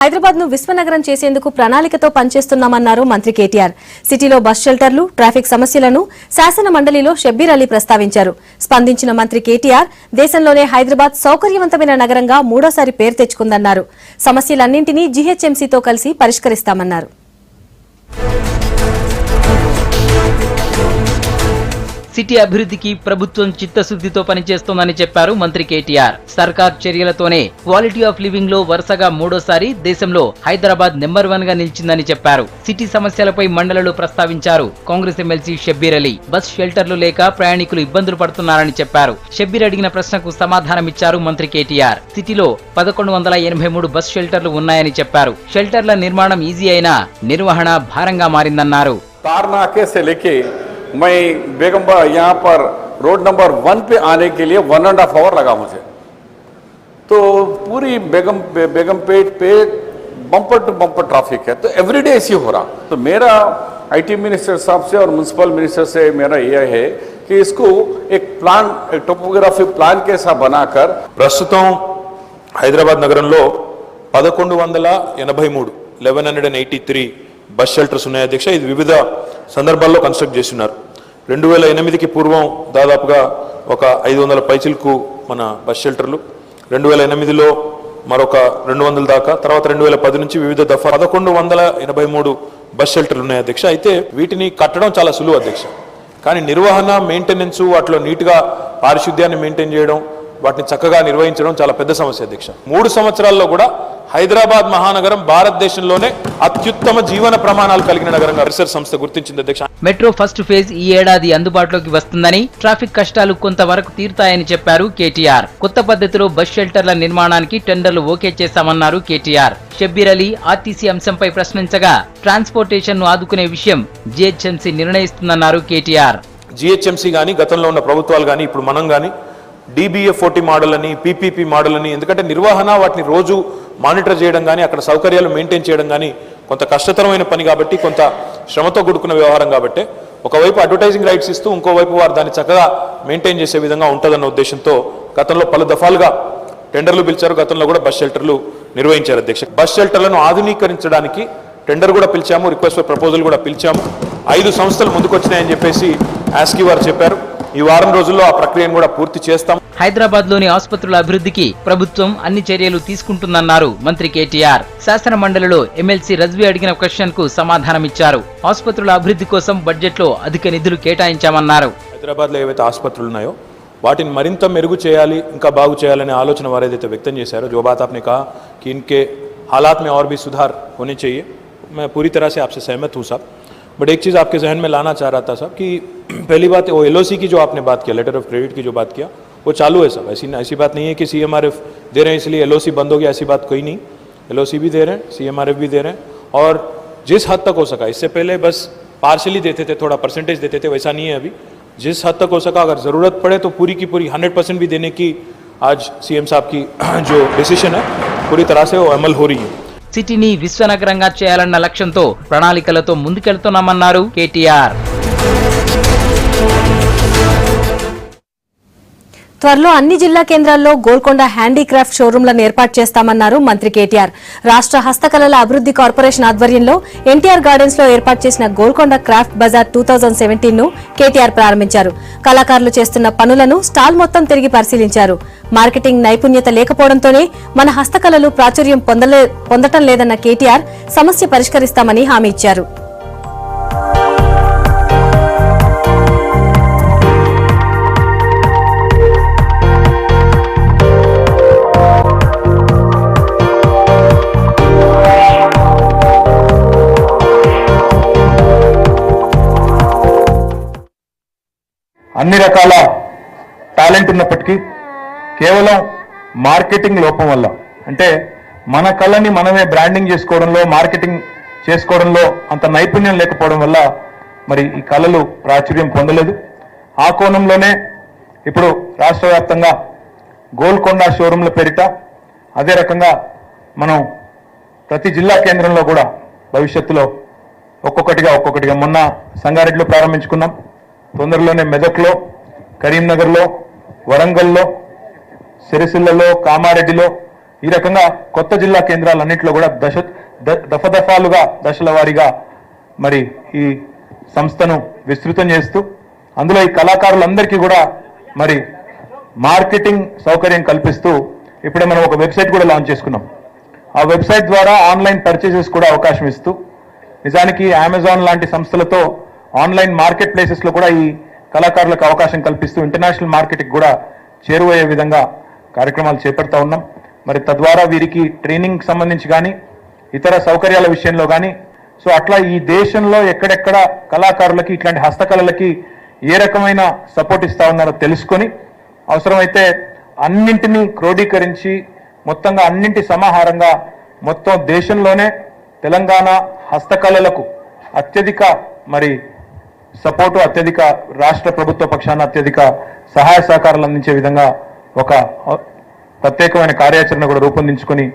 హైదరాబాద్ ను విశ్వనగరం చేసేందుకు ప్రణాళికతో పనిచేస్తున్నామన్నారు మంత్రి కేటీఆర్. సిటీలో బస్ షెల్టర్లు, ట్రాఫిక్ సమస్యలను శాసన మండలిలో షబ్బీర్ అలీ ప్రస్తావించారు. స్పందించిన మంత్రి కేటీఆర్ దేశంలోనే హైదరాబాద్ సౌకర్యవంతమైన నగరంగా మూడోసారి పేరు తెచ్చుకుందన్నారు. సమస్యలన్నింటినీ జీహెచ్ఎంసీతో కలిసి పరిష్కరిస్తామన్నారు. సిటీ అభివృద్ధికి ప్రభుత్వం చిత్తశుద్ధితో పనిచేస్తోందని చెప్పారు మంత్రి కేటీఆర్. సర్కార్ చర్యలతోనే క్వాలిటీ ఆఫ్ లివింగ్ లో వరుసగా మూడోసారి దేశంలో హైదరాబాద్ నెంబర్ 1 గా నిలిచిందని చెప్పారు. సిటీ సమస్యలపై మండలిలో ప్రస్తావించారు కాంగ్రెస్ ఎమ్మెల్సీ షబ్బీర్ అలీ. బస్ షెల్టర్లు లేక ప్రయాణికులు ఇబ్బందులు పడుతున్నారని చెప్పారు. షబ్బీర్ అడిగిన ప్రశ్నకు సమాధానమిచ్చారు మంత్రి కేటీఆర్. సిటీలో 1183 బస్ షెల్టర్లు ఉన్నాయని చెప్పారు. షెల్టర్ల నిర్మాణం ఈజీ అయినా నిర్వహణ భారంగా మారిందన్నారు. मैं बेगम यहाँ पर रोड नंबर 1 पे आने के लिए 1.5 आवर लगा मुझे. तो पूरी बेगमपेट पे बम्पर टू बम्पर ट्रैफिक है. तो एवरीडे ऐसी हो रहा. तो मेरा आईटी मिनिस्टर साहब से और म्यूनसिपल मिनिस्टर से मेरा यह है कि इसको एक प्लान, एक टोपोग्राफी प्लान के साथ बनाकर ప్రస్తుతం హైదరాబాద్ నగరంలో 1183 బస్ షెల్టర్స్ ఉన్నాయి అధ్యక్ష. ఇది వివిధ సందర్భాల్లో కన్స్ట్రక్ట్ చేస్తున్నారు. 2008కి పూర్వం దాదాపుగా ఒక 500 పైచిలకు మన బస్ షెల్టర్లు, 2008లో మరొక 200 దాకా, తర్వాత 2010 నుంచి వివిధ దఫా 1183 బస్ షెల్టర్లు ఉన్నాయి అధ్యక్ష. అయితే వీటిని కట్టడం చాలా సులువు అధ్యక్ష, కానీ నిర్వహణ, మెయింటెనెన్స్, వాటిలో నీట్గా పారిశుద్ధ్యాన్ని మెయింటైన్ చేయడం, వాటిని చక్కగా నిర్వహించడం చాలా పెద్ద సమస్య అధ్యక్ష. 3 సంవత్సరాల్లో కూడా హైదరాబాద్ మహానగరం భారతదేశంలోనే అత్యుత్తమ జీవన ప్రమాణాలు కలిగిన నగరంగా రీసెర్చ్ సంస్థ గుర్తించింది అధ్యక్ష. మెట్రో ఫస్ట్ ఫేజ్ ఈ ఏడాది అందుబాటులోకి వస్తుందని, ట్రాఫిక్ కష్టాలు కొంతవరకు తీరుతాయని చెప్పారు కేటీఆర్. కొత్త పద్ధతిలో బస్ షెల్టర్ల నిర్మాణానికి టెండర్లు ఓకే చేశామన్నారు కేటీఆర్. షబ్బీర్ అలీ ఆర్టీసీ అంశంపై ప్రశ్నించగా ట్రాన్స్పోర్టేషన్ ను ఆదుకునే విషయం జీహెచ్ఎంసీ నిర్ణయిస్తుందన్నారు కేటీఆర్. జీహెచ్ఎంసీ గానీ, గతంలో ఉన్న ప్రభుత్వాలు గానీ, ఇప్పుడు మనం గానీ DBF-40 మోడల్ అని, PPP మోడల్ అని, ఎందుకంటే నిర్వహణ, వాటిని రోజు మానిటర్ చేయడం కానీ, అక్కడ సౌకర్యాలు మెయింటైన్ చేయడం కానీ కొంత కష్టతరమైన పని కాబట్టి, కొంత శ్రమతో కూడుకున్న వ్యవహారం కాబట్టి, ఒకవైపు అడ్వర్టైజింగ్ రైట్స్ ఇస్తూ ఇంకోవైపు వారు దాన్ని చక్కగా మెయింటైన్ చేసే విధంగా ఉంటుందన్న ఉద్దేశంతో గతంలో పలు దఫాలుగా టెండర్లు పిలిచారు. గతంలో కూడా బస్ షెల్టర్లు నిర్వహించారు అధ్యక్ష. బస్ షెల్టర్లను ఆధునీకరించడానికి టెండర్ కూడా పిలిచాము, రిక్వెస్ట్ ఫర్ ప్రపోజల్ కూడా పిలిచాము. 5 సంస్థలు ముందుకొచ్చినాయని చెప్పేసి ఆస్కీ వారు చెప్పారు. ఈ వారం రోజుల్లో ఆ ప్రక్రియను కూడా పూర్తి చేస్తాం. హైదరాబాద్ లోని ఆసుపత్రుల అభివృద్ధికి ప్రభుత్వం అన్ని చర్యలు తీసుకుంటుందన్నారు మంత్రి కేటీఆర్. శాసన మండలిలో ఎమ్మెల్సీ రజ్వీ అడిగిన క్వశ్చన్ కు సమాధానమిచ్చారు. ఆసుపత్రుల అభివృద్ధి కోసం బడ్జెట్ లో అధిక నిధులు కేటాయించామన్నారు. హైదరాబాద్ లో ఏవైతే ఆసుపత్రులు ఉన్నాయో వాటిని మరింత మెరుగు చేయాలి, ఇంకా బాగు చేయాలనే ఆలోచన వారు ఏదైతే వ్యక్తం చేశారో, जो बात आपने कहा कि इनके हालात में और भी सुधार होने चाहिए, मैं पूरी तरह से आपसे सहमत हूँ साहब. बट एक चीज़ आपके जहन में लाना चाह रहा था साहब कि पहली बात वो LOC की जो आपने बात किया, लेटर ऑफ क्रेडिट की जो बात किया, वो चालू है सब. ऐसी बात नहीं है कि CMRF दे रहे हैं इसलिए LOC बंद हो गया, ऐसी बात कोई नहीं. LOC भी दे रहे हैं, CMRF भी दे रहे हैं, और जिस हद तक हो सका, इससे पहले बस पार्शली देते थे, थोड़ा परसेंटेज देते थे, वैसा नहीं है अभी. जिस हद तक हो सका, अगर ज़रूरत पड़े तो पूरी की पूरी 100% भी देने की आज CM साहब की जो डिसीजन है पूरी तरह से वो अमल हो रही है. సిటీని విశ్వనగరంగా చేయాలన్న లక్ష్యంతో ప్రణాళికలతో ముందుకెళ్తున్నామన్నారు కేటీఆర్. త్వరలో అన్ని జిల్లా కేంద్రాల్లో గోల్కొండ హ్యాండీక్రాఫ్ట్ షోరూంలను ఏర్పాటు చేస్తామన్నారు మంత్రి కేటీఆర్. రాష్ట్ర హస్తకళల అభివృద్ధి కార్పొరేషన్ ఆధ్వర్యంలో ఎన్టీఆర్ గార్డెన్స్ లో ఏర్పాటు చేసిన గోల్కొండ క్రాఫ్ట్ బజార్ 2017 ను కేటీఆర్ ప్రారంభించారు. కళాకారులు చేస్తున్న పనులను స్టాల్ మొత్తం తిరిగి పరిశీలించారు. మార్కెటింగ్ నైపుణ్యత లేకపోవడంతోనే మన హస్తకళలు ప్రాచుర్యం పొందటం లేదన్న కేటీఆర్ సమస్య పరిష్కరిస్తామని హామీ ఇచ్చారు. అన్ని రకాల టాలెంట్ ఉన్నప్పటికీ కేవలం మార్కెటింగ్ లోపం వల్ల, అంటే మన కళని మనమే బ్రాండింగ్ చేసుకోవడంలో, మార్కెటింగ్ చేసుకోవడంలో అంత నైపుణ్యం లేకపోవడం వల్ల మరి ఈ కళలు ప్రాచుర్యం పొందలేదు. ఆ కోణంలోనే ఇప్పుడు రాష్ట్ర వ్యాప్తంగా గోల్కొండ షోరూంల పేరిట, అదే రకంగా మనం ప్రతి జిల్లా కేంద్రంలో కూడా భవిష్యత్తులో ఒక్కొక్కటిగా మొన్న సంగారెడ్డిలో ప్రారంభించుకున్నాం. తొందరలోనే మెదక్లో, కరీంనగర్లో, వరంగల్లో, సిరిసిల్లలో, కామారెడ్డిలో ఈ రకంగా కొత్త జిల్లా కేంద్రాలన్నింటిలో కూడా దఫాలుగా దశల వారీగా మరి ఈ సంస్థను విస్తృతం చేస్తూ అందులో ఈ కళాకారులందరికీ కూడా మరి మార్కెటింగ్ సౌకర్యం కల్పిస్తూ ఇప్పుడే మనం ఒక వెబ్సైట్ కూడా లాంచ్ చేసుకున్నాం. ఆ వెబ్సైట్ ద్వారా ఆన్లైన్ పర్చేసెస్ కూడా అవకాశం ఇస్తూ నిజానికి అమెజాన్ లాంటి సంస్థలతో ఆన్లైన్ మార్కెట్ ప్లేసెస్లో కూడా ఈ కళాకారులకు అవకాశం కల్పిస్తూ ఇంటర్నేషనల్ మార్కెట్కి కూడా చేరువయ్యే విధంగా కార్యక్రమాలు చేపడతా ఉన్నాం. మరి తద్వారా వీరికి ట్రైనింగ్ సంబంధించి కానీ ఇతర సౌకర్యాల విషయంలో కానీ సో అట్లా ఈ దేశంలో ఎక్కడెక్కడ కళాకారులకి ఇట్లాంటి హస్తకళలకి ఏ రకమైన సపోర్ట్ ఇస్తా ఉన్నారో తెలుసుకొని అవసరమైతే అన్నింటినీ క్రోడీకరించి మొత్తంగా అన్నింటి సమాహారంగా మొత్తం దేశంలోనే తెలంగాణ హస్తకళలకు అత్యధిక మరి సపోర్టు అత్యధిక రాష్ట్ర ప్రభుత్వ పక్షాన అత్యధిక సహాయ సహకారాలు అందించే విధంగా ఒక ప్రత్యేకమైన కార్యాచరణ కూడా రూపొందించుకొని